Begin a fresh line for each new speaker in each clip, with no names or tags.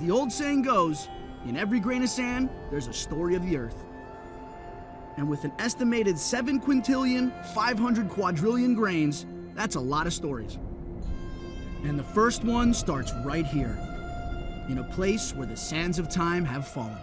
the old saying goes, in every grain of sand, there's a story of the earth. And with an estimated 7 quintillion, 500 quadrillion grains, that's a lot of stories. And the first one starts right here, in a place where the sands of time have fallen.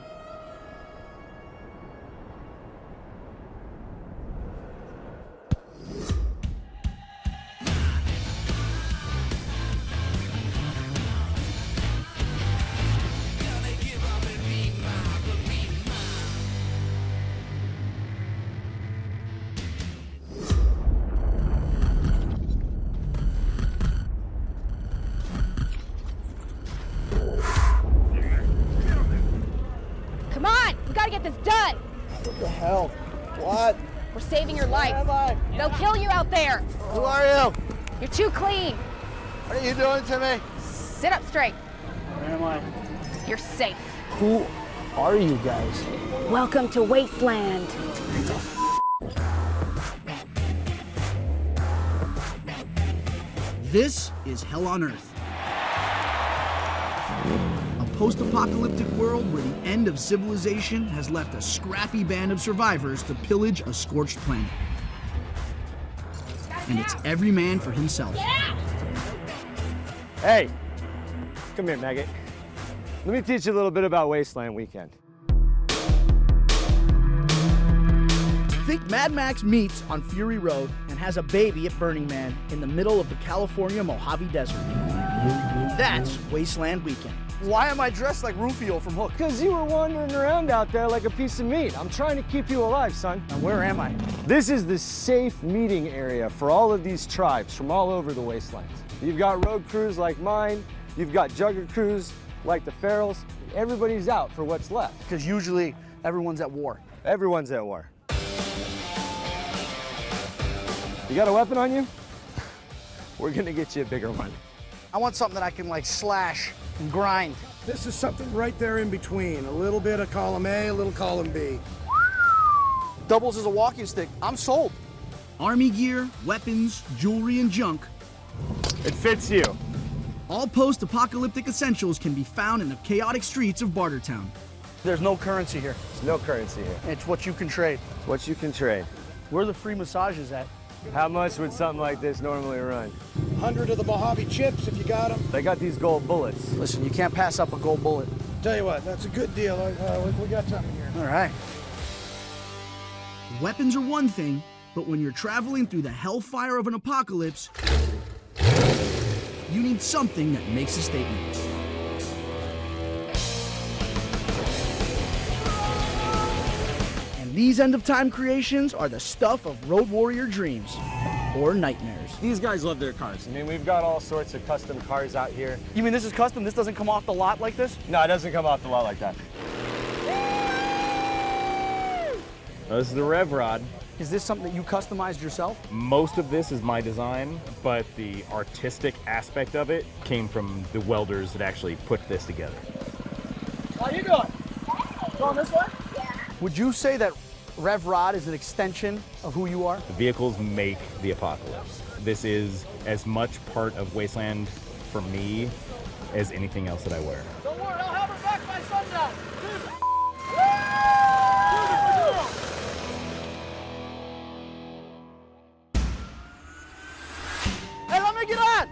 What?
We're saving your life.
Where am I?
They'll kill you out there.
Who are you?
You're too clean.
What are you doing to me?
Sit up straight.
Where am I?
You're safe.
Who are you guys?
Welcome to Wasteland.
This is Hell on Earth. A post-apocalyptic world where the end of civilization has left a scrappy band of survivors to pillage a scorched planet. And it's every man for himself.
Hey, come here, maggot. Let me teach you a little bit about Wasteland Weekend.
Think Mad Max meets on Fury Road and has a baby at Burning Man in the middle of the California Mojave Desert. That's Wasteland Weekend. Why am I dressed like Rufio from Hook?
Because you were wandering around out there like a piece of meat. I'm trying to keep you alive, son.
And where am I?
This is the safe meeting area for all of these tribes from all over the wastelands. You've got road crews like mine. You've got jugger crews like the Ferals. Everybody's out for what's left.
Because usually everyone's at war.
Everyone's at war. You got a weapon on you? We're gonna get you a bigger one.
I want something that I can like slash and grind.
This is something right there in between. A little bit of column A, a little column B.
Doubles as a walking stick. I'm sold. Army gear, weapons, jewelry, and junk.
It fits you.
All post-apocalyptic essentials can be found in the chaotic streets of Bartertown. There's no currency here.
There's no currency here.
It's what you can trade.
It's what you can trade.
Where are the free massages at?
How much would something like this normally run?
100 of the Mojave chips if you got them.
They got these gold bullets.
Listen, you can't pass up a gold bullet.
Tell you what, that's a good deal. We got something here.
All right. Weapons are one thing, but when you're traveling through the hellfire of an apocalypse, you need something that makes a statement. And these end-of-time creations are the stuff of road warrior dreams, or nightmares.
These guys love their cars. I mean, we've got all sorts of custom cars out here.
You mean this is custom? This doesn't come off the lot like this?
No, it doesn't come off the lot like that. This is the rev rod.
Is this something that you customized yourself?
Most of this is my design, but the artistic aspect of it came from the welders that actually put this together.
How you doing? Going this way? Yeah. Would you say that Rev Rod is an extension of who you are?
The vehicles make the apocalypse. This is as much part of Wasteland for me as anything else that I wear.
Don't worry, I'll have her back by sundown. Hey, let me get on!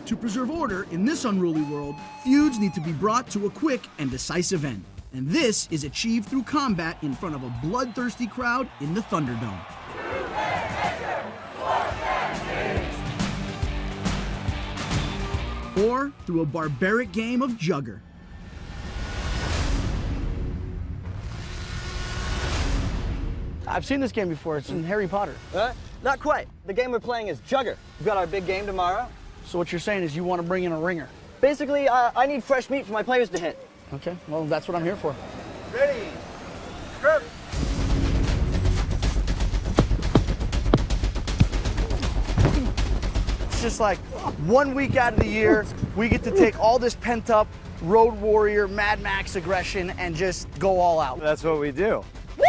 To preserve order in this unruly world, feuds need to be brought to a quick and decisive end. And this is achieved through combat in front of a bloodthirsty crowd in the Thunderdome. Or through a barbaric game of Jugger. I've seen this game before. It's in Harry Potter.
Not quite. The game we're playing is Jugger. We've got our big game tomorrow.
So what you're saying is you want to bring in a ringer?
Basically, I need fresh meat for my players to hit.
Okay, well, that's what I'm here for.
Ready? Grip.
It's just like 1 week out of the year, we get to take all this pent-up road warrior, Mad Max aggression and just go all out.
That's what we do.
Woo!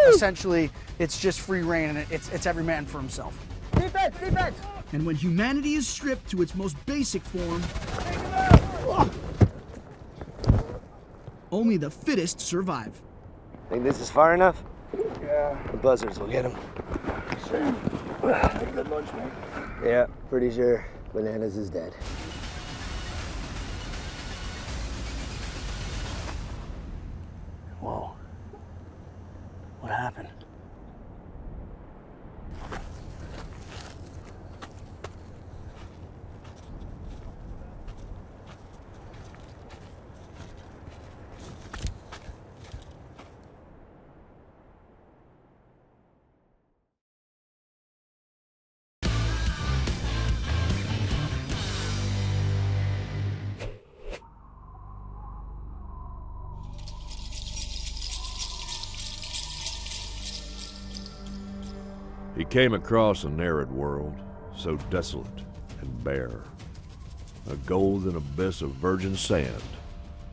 Essentially, it's just free reign and it's every man for himself.
Defense, defense!
And when humanity is stripped to its most basic form, Only the fittest survive.
Think this is far enough?
Yeah.
The buzzards will get them.
Same. Had a good lunch, mate.
Yeah, pretty sure Bananas is dead.
Whoa. What happened?
He came across an arid world, so desolate and bare, a golden abyss of virgin sand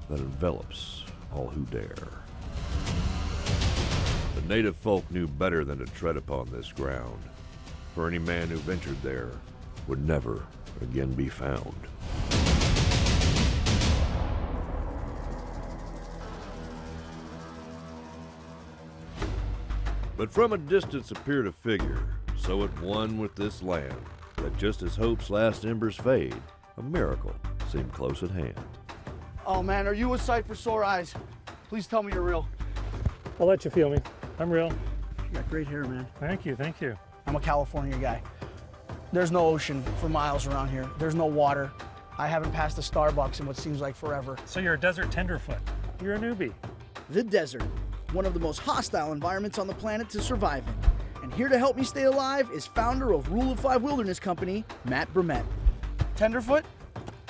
that envelops all who dare. The native folk knew better than to tread upon this ground, for any man who ventured there would never again be found. But from a distance appeared a figure, so at one with this land, that just as hope's last embers fade, a miracle seemed close at hand.
Oh man, are you a sight for sore eyes? Please tell me you're real.
I'll let you feel me. I'm real.
You got great hair, man.
Thank you, thank you.
I'm a California guy. There's no ocean for miles around here. There's no water. I haven't passed a Starbucks in what seems like forever.
So you're a desert tenderfoot. You're a newbie.
The desert, one of the most hostile environments on the planet to survive in. And here to help me stay alive is founder of Rule of 5 Wilderness Company, Matt Brumett. Tenderfoot,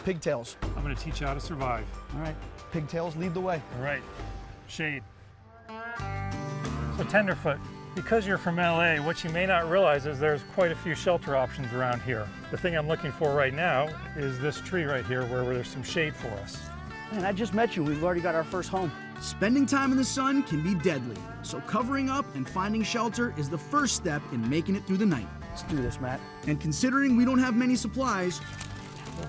pigtails.
I'm gonna teach you how to survive.
All right, pigtails lead the way.
All right, shade. So Tenderfoot, because you're from LA, what you may not realize is there's quite a few shelter options around here. The thing I'm looking for right now is this tree right here where there's some shade for us.
Man, I just met you. We've already got our first home. Spending time in the sun can be deadly, so covering up and finding shelter is the first step in making it through the night. Let's do this, Matt. And considering we don't have many supplies,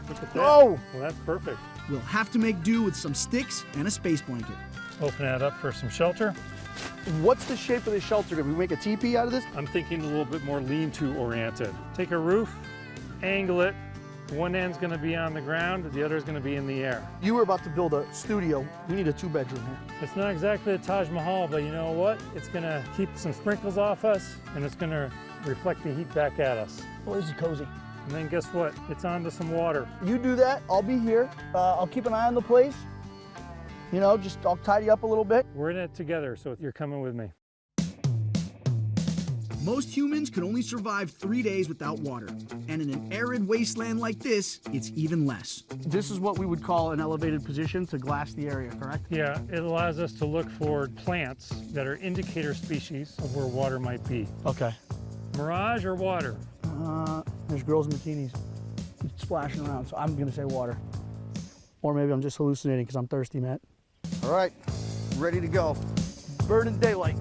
Look at that.
whoa!
Well, that's perfect.
We'll have to make do with some sticks and a space blanket.
Open that up for some shelter.
What's the shape of the shelter? Did we make a teepee out of this?
I'm thinking a little bit more lean-to oriented. Take a roof, angle it. One end's gonna be on the ground, the other's gonna be in the air.
You were about to build a studio. We need a 2-bedroom here.
It's not exactly a Taj Mahal, but you know what? It's gonna keep some sprinkles off us, and it's gonna reflect the heat back at us.
Well, this is cozy.
And then guess what? It's onto some water.
You do that, I'll be here. I'll keep an eye on the place. You know, just I'll tidy up a little bit.
We're in it together, so you're coming with me.
Most humans can only survive 3 days without water. And in an arid wasteland like this, it's even less. This is what we would call an elevated position to glass the area, correct?
Yeah, it allows us to look for plants that are indicator species of where water might be.
Okay.
Mirage or water?
There's girls in bikinis splashing around, so I'm gonna say water. Or maybe I'm just hallucinating because I'm thirsty, Matt. All right, ready to go. Burning daylight.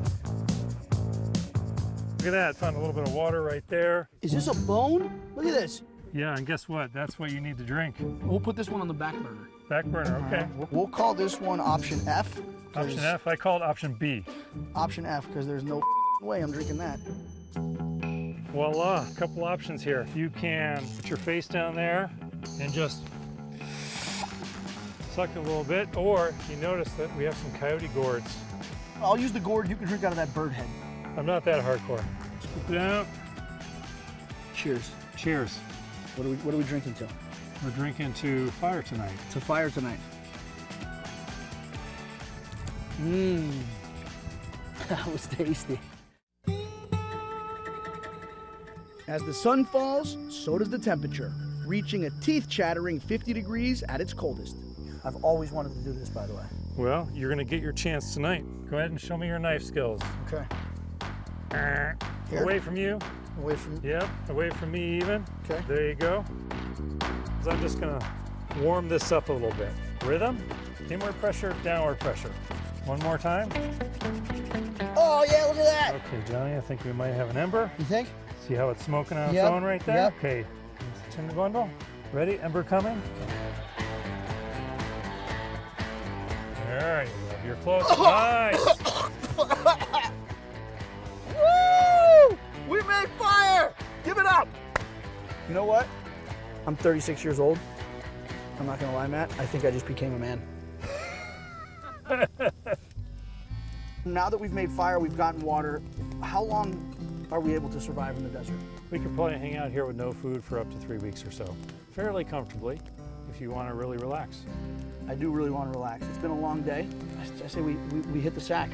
Look at that, found a little bit of water right there.
Is this a bone? Look at this.
Yeah, and guess what? That's what you need to drink.
We'll put this one on the back burner.
Back burner, okay.
We'll call this one option F.
Option F, I call it option B.
Option F, because there's no way I'm drinking that.
Voila, a couple options here. You can put your face down there and just suck a little bit, or you notice that we have some coyote gourds.
I'll use the gourd. You can drink out of that bird head.
I'm not that hardcore. Scoop it out.
Cheers.
Cheers.
What are we drinking to?
We're drinking to fire tonight.
To fire tonight. Mmm. That was tasty. As the sun falls, so does the temperature, reaching a teeth-chattering 50 degrees at its coldest. I've always wanted to do this, by the way.
Well, you're gonna get your chance tonight. Go ahead and show me your knife skills.
Okay.
Here. Away from you.
Away from you.
Yep, away from me even.
Okay.
There you go. So I'm just gonna warm this up a little bit. Rhythm, inward pressure, downward pressure. One more time.
Oh yeah, look at that.
Okay, Johnny, I think we might have an ember.
You think?
See how it's smoking on its
Yep.
own right there?
Yep.
Okay, tinder bundle. Ready, ember coming. There you go. You're close. Nice.
Woo! We made fire! Give it up! You know what? I'm 36 years old. I'm not gonna lie, Matt. I think I just became a man. Now that we've made fire, we've gotten water, how long are we able to survive in the desert?
We could probably hang out here with no food for up to 3 weeks or so. Fairly comfortably, if you want to really relax.
I do really want to relax. It's been a long day. I say we hit the sack.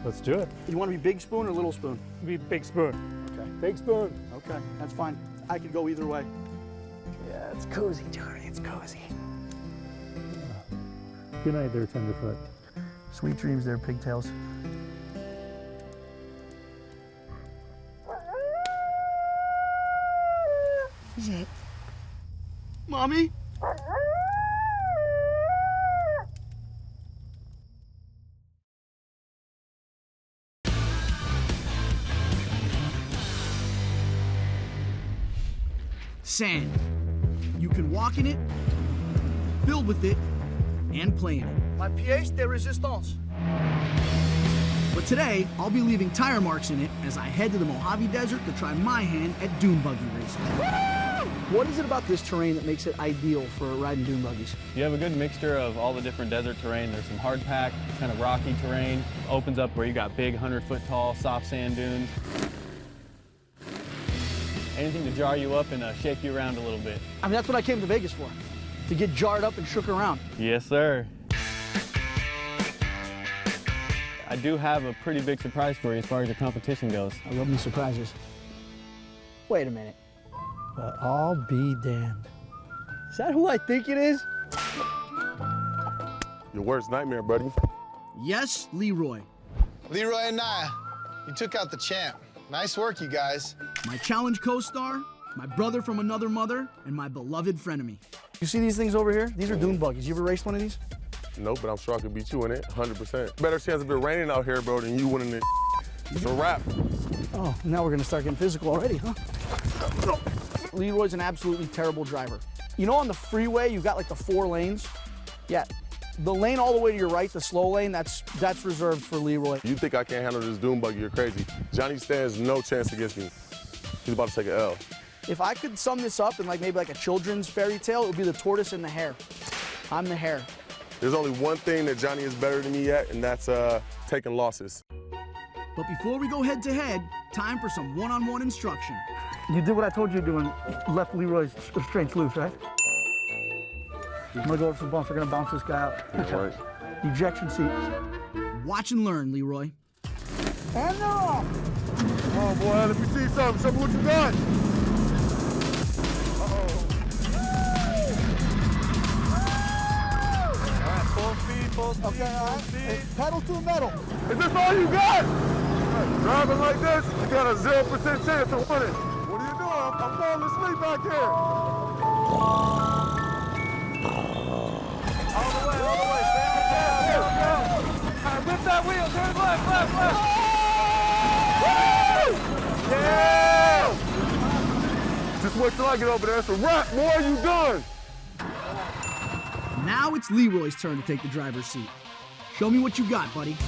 Let's do it.
You want to be big spoon or little spoon?
Be big spoon.
Okay.
Big spoon.
Okay, that's fine. I could go either way.
Yeah, it's cozy, Johnny. It's cozy.
Good night there, Tenderfoot.
Sweet dreams there, pigtails. What's that? Mommy? Sand. You can walk in it, build with it, and play in it. My pièce de résistance. But today, I'll be leaving tire marks in it as I head to the Mojave Desert to try my hand at dune buggy racing. What is it about this terrain that makes it ideal for riding dune buggies?
You have a good mixture of all the different desert terrain. There's some hard pack, kind of rocky terrain. Opens up where you got big 100-foot tall soft sand dunes. Anything to jar you up and shake you around a little bit.
I mean, that's what I came to Vegas for, to get jarred up and shook around.
Yes, sir. I do have a pretty big surprise for you as far as your competition goes.
I love these surprises. Wait a minute. But I'll be damned. Is that who I think it is?
Your worst nightmare, buddy.
Yes, Leroy.
Leroy and Naya, you took out the champ. Nice work, you guys.
My challenge co-star, my brother from another mother, and my beloved frenemy. You see these things over here? These are dune buggies. You ever raced one of these?
Nope, but I'm sure I could beat you in it, 100%. Better chance of it raining out here, bro, than you winning it. It's a wrap.
Oh, now we're gonna start getting physical already, huh? Leroy's an absolutely terrible driver. You know on the freeway, you've got like the 4 lanes? Yeah, the lane all the way to your right, the slow lane, that's reserved for Leroy.
You think I can't handle this dune buggy, you're crazy. Johnny stands no chance against me. He's about to take an L.
If I could sum this up in maybe a children's fairy tale, it would be the tortoise and the hare. I'm the hare.
There's only one thing that Johnny is better than me at, and that's taking losses.
But before we go head to head, time for some one-on-one instruction. You did what I told you to do and left Leroy's restraints loose, right? I'm gonna go over some bumps. We're gonna bounce this guy out.
Yeah, right.
Ejection seat. Watch and learn, Leroy. And off!
Oh boy, let me see something. Show me what you got.
Full speed, full speed,
okay, all right. Hey, pedal to the metal.
Is this all you got? Driving like this, you got a 0% chance of winning. What are you doing? I'm falling asleep back here.
All the way, stay on the ground, go. All right, whip that wheel, turn it left.
Woo! Yeah! Just wait till I get over there. It's a wrap, boy, you done.
Now it's Leroy's turn to take the driver's seat. Show me what you got, buddy.
Go.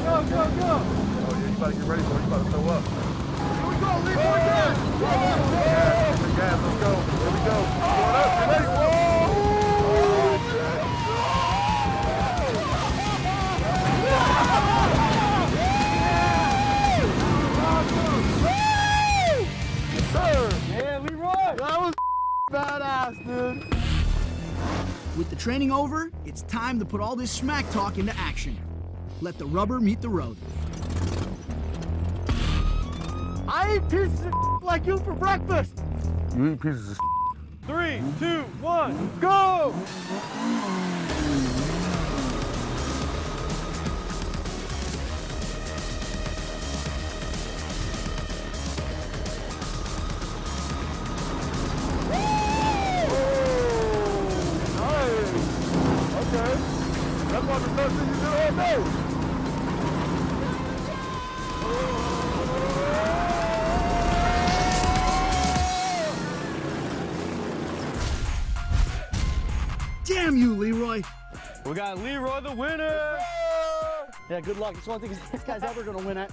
Oh, yeah, you better get ready, boy. You better throw up. Here we go, Leroy, gas! Gas, let's go. Here we go. Going up, get ready. Yes, sir.
Yeah, Leroy.
That was badass, dude.
With the training over, it's time to put all this smack talk into action. Let the rubber meet the road.
I eat pieces of like you for breakfast. You eat pieces of
3, 2, 1, go!
That's one of the best things you do all day.
Damn you, Leroy.
We
We got Leroy the winner.
Yeah, good luck. It's the only thing this guy's ever gonna win at.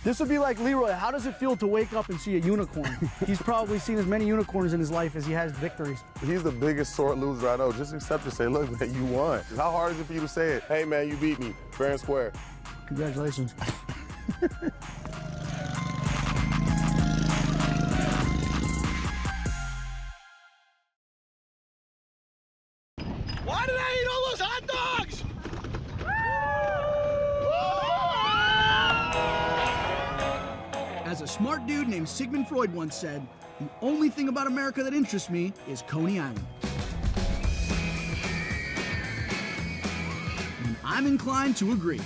This would be like Leroy. How does it feel to wake up and see a unicorn? He's probably seen as many unicorns in his life as he has victories.
He's the biggest sore loser I know. Just accept it. Say, look, man, you won. How hard is it for you to say it? Hey, man, you beat me, fair and square.
Congratulations.
Why did I eat all those hot dogs?
As a smart dude named Sigmund Freud once said, the only thing about America that interests me is Coney Island. And I'm inclined to agree.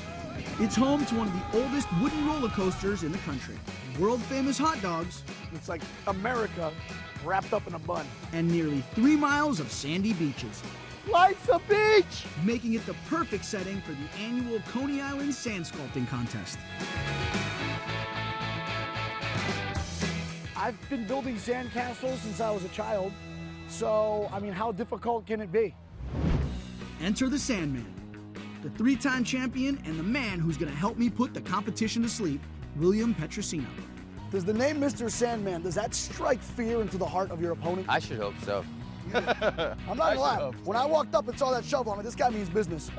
It's home to one of the oldest wooden roller coasters in the country, world-famous hot dogs.
It's like America wrapped up in a bun.
And nearly 3 miles of sandy beaches.
Life's a beach!
Making it the perfect setting for the annual Coney Island Sand Sculpting Contest.
I've been building sandcastles since I was a child, so, I mean, how difficult can it be?
Enter the Sandman, the 3-time champion and the man who's gonna help me put the competition to sleep, William Petrosino.
Does the name Mr. Sandman, does that strike fear into the heart of your opponent?
I should hope so.
I'm not gonna lie. When I walked up and saw that shovel, I'm like, this guy means business.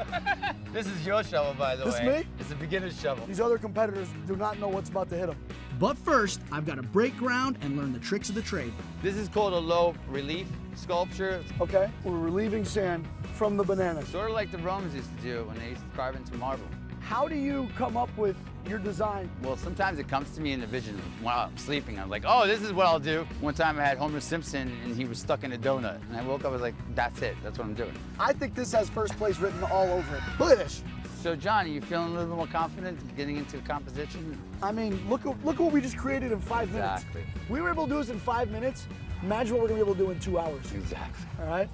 This is your shovel, by the way.
This me?
It's a beginner's shovel.
These other competitors do not know what's about to hit them.
But first, I've got to break ground and learn the tricks of the trade.
This is called a low relief sculpture.
Okay, we're relieving sand from the bananas.
Sort of like the Romans used to do when they used to carve into marble.
How do you come up with your design?
Well, sometimes it comes to me in a vision while I'm sleeping. I'm like, oh, this is what I'll do. One time I had Homer Simpson and he was stuck in a donut. And I woke up, I was like, that's it, that's what I'm doing.
I think this has first place written all over it. Look at this.
So, John, are you feeling a little bit more confident getting into composition?
I mean, look at what we just created in 5 minutes.
Exactly.
We were able to do this in 5 minutes. Imagine what we're gonna be able to do in 2 hours.
Exactly.
All right?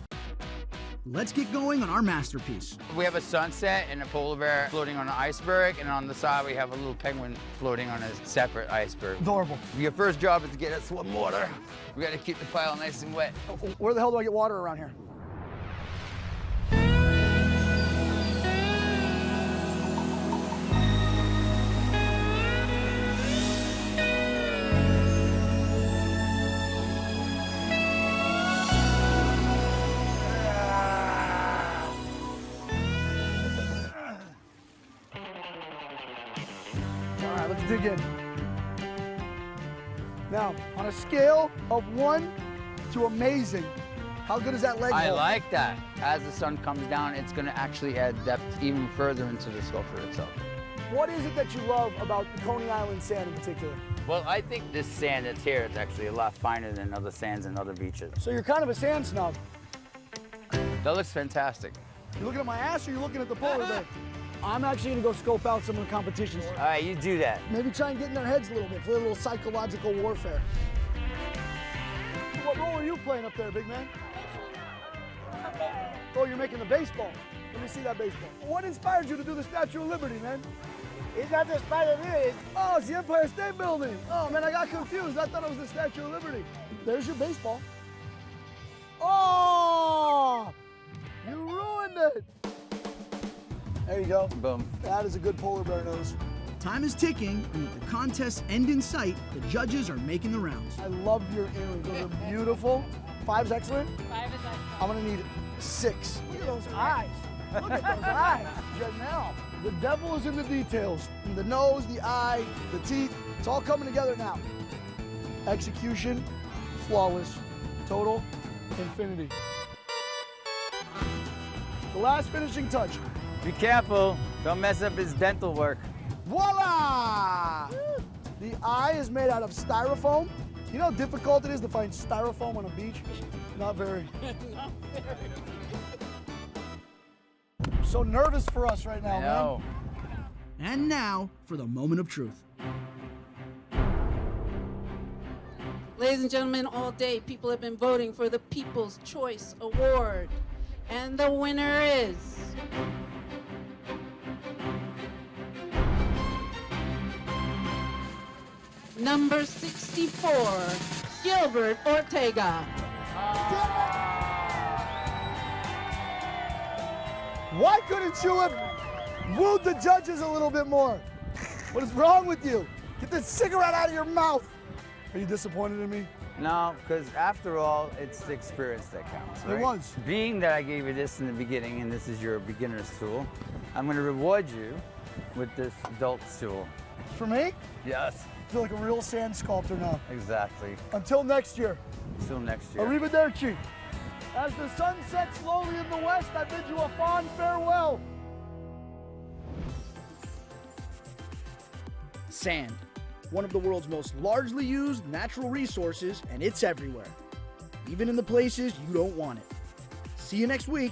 Let's get going on our masterpiece.
We have a sunset and a polar bear floating on an iceberg, and on the side we have a little penguin floating on a separate iceberg.
Adorable.
Your first job is to get us some water. We gotta keep the pile nice and wet.
Where the hell do I get water around here? Let's dig in. Now, on a scale of 1 to amazing, how good is that leg
I
hold?
like that. As the sun comes down, it's gonna actually add depth even further into the sculpture itself.
What is it that you love about Coney Island sand in particular?
Well, I think this sand that's here is actually a lot finer than other sands and other beaches.
So you're kind of a sand snob.
That looks fantastic.
You looking at my ass or you looking at the polar bear? I'm actually gonna go scope out some of the competitions.
All right, you do that.
Maybe try and get in their heads a little bit, play a little psychological warfare. What role are you playing up there, big man? Oh, you're making the baseball. Let me see that baseball. What inspired you to do the Statue of Liberty, man? It's not the Statue of Liberty. Oh, it's the Empire State Building. Oh, man, I got confused. I thought it was the Statue of Liberty. There's your baseball. Oh! You ruined it. There you go.
Boom.
That is a good polar bear nose.
Time is ticking, and with the contest's end in sight, the judges are making the rounds.
I love your earrings. Those are beautiful. 5's excellent?
5 is excellent.
I'm gonna need 6. Look at those eyes. Look at those eyes. Janelle. The devil is in the details. In the nose, the eye, the teeth. It's all coming together now. Execution, flawless. Total, infinity. The last finishing touch.
Be careful. Don't mess up his dental work.
Voila! The eye is made out of styrofoam. You know how difficult it is to find styrofoam on a beach? Not very.
Not very.
I'm so nervous for us right now, man.
And now for the moment of truth.
Ladies and gentlemen, all day people have been voting for the People's Choice Award. And the winner is... number 64, Gilbert Ortega.
Why couldn't you have wooed the judges a little bit more? What is wrong with you? Get the cigarette out of your mouth. Are you disappointed in me?
No, because after all, it's the experience that counts, right?
It was.
Being that I gave you this in the beginning, and this is your beginner's tool, I'm going to reward you with this adult's tool.
For me?
Yes.
I feel like a real sand sculptor now.
Exactly.
Until next year.
Until next year.
Arrivederci. As the sun sets slowly in the west, I bid you a fond farewell.
Sand, one of the world's most largely used natural resources, and it's everywhere, even in the places you don't want it. See you next week.